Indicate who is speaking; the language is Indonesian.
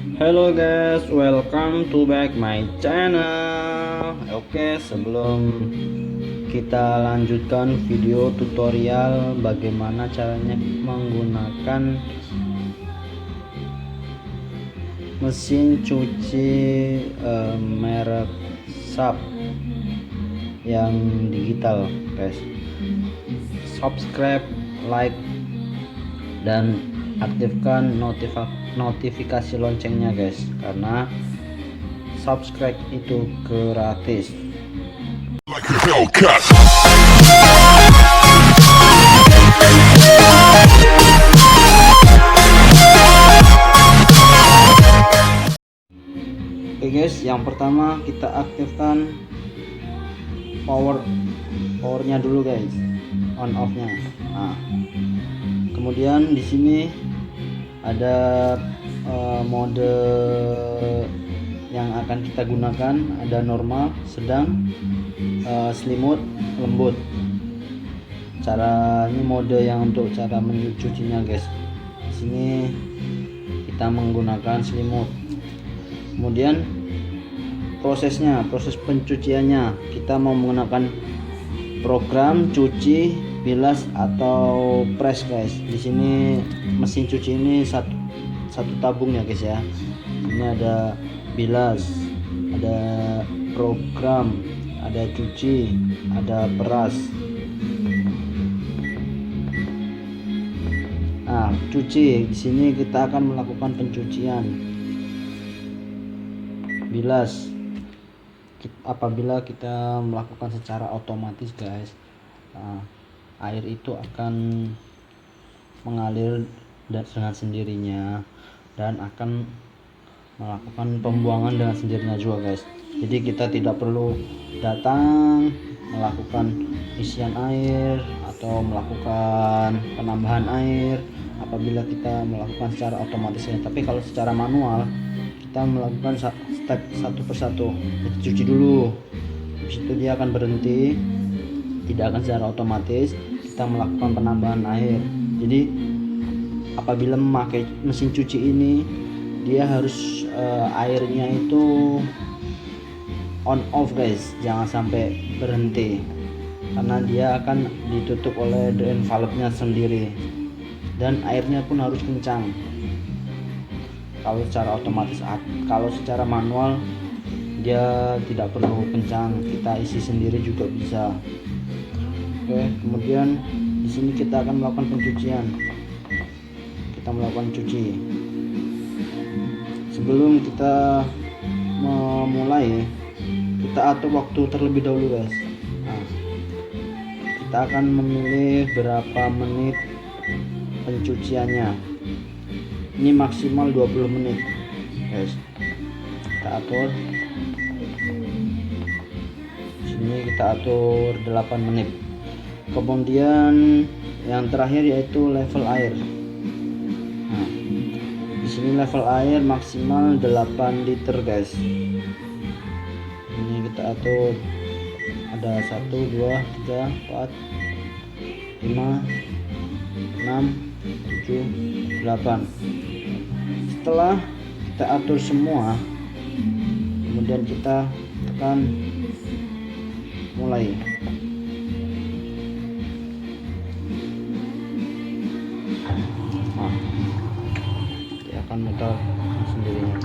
Speaker 1: Hello guys, welcome to back my channel. Oke, sebelum kita lanjutkan video tutorial bagaimana caranya menggunakan mesin cuci merek SAP yang digital, guys. Subscribe, like, dan aktifkan notifikasi loncengnya, guys, karena subscribe itu gratis.
Speaker 2: Like a Hellcat.
Speaker 1: Oke guys, yang pertama kita aktifkan powernya dulu, guys, on off nya. Nah, kemudian di sini ada mode yang akan kita gunakan, ada normal, sedang, selimut, lembut. Ini mode yang untuk cara mencucinya, guys. Di sini kita menggunakan selimut. Kemudian proses pencuciannya, kita mau menggunakan program cuci, bilas, atau press, guys. Di sini mesin cuci ini satu tabung ya, guys ya. Ini ada bilas, ada program, ada cuci, ada peras. Nah, cuci, di sini kita akan melakukan pencucian. Bilas, apabila kita melakukan secara otomatis, guys, air itu akan mengalir dengan sendirinya dan akan melakukan pembuangan dengan sendirinya juga, guys. Jadi kita tidak perlu datang melakukan isian air atau melakukan penambahan air apabila kita melakukan secara otomatis ya. Tapi kalau secara manual, kita melakukan step satu persatu. Jadi cuci dulu, habis itu dia akan berhenti, tidak akan secara otomatis kita melakukan penambahan air. Jadi apabila memakai mesin cuci ini, dia harus airnya itu on off, guys, jangan sampai berhenti, karena dia akan ditutup oleh drain valve-nya sendiri, dan airnya pun harus kencang kalau secara otomatis. Kalau secara manual dia tidak perlu kencang, kita isi sendiri juga bisa. Oke, kemudian di sini kita akan melakukan pencucian. Kita melakukan cuci. Sebelum kita memulai, kita atur waktu terlebih dahulu, guys. Nah, kita akan memilih berapa menit pencuciannya. Ini maksimal 20 menit, guys. Kita atur. Sini kita atur 8 menit. Kemudian yang terakhir yaitu level air. Nah, di sini level air maksimal 8 liter, guys. Ini kita atur, ada 1 2 3 4 5 6 7 8. Setelah kita atur semua, kemudian kita tekan mulai. Nah, dia akan mutar sendirinya.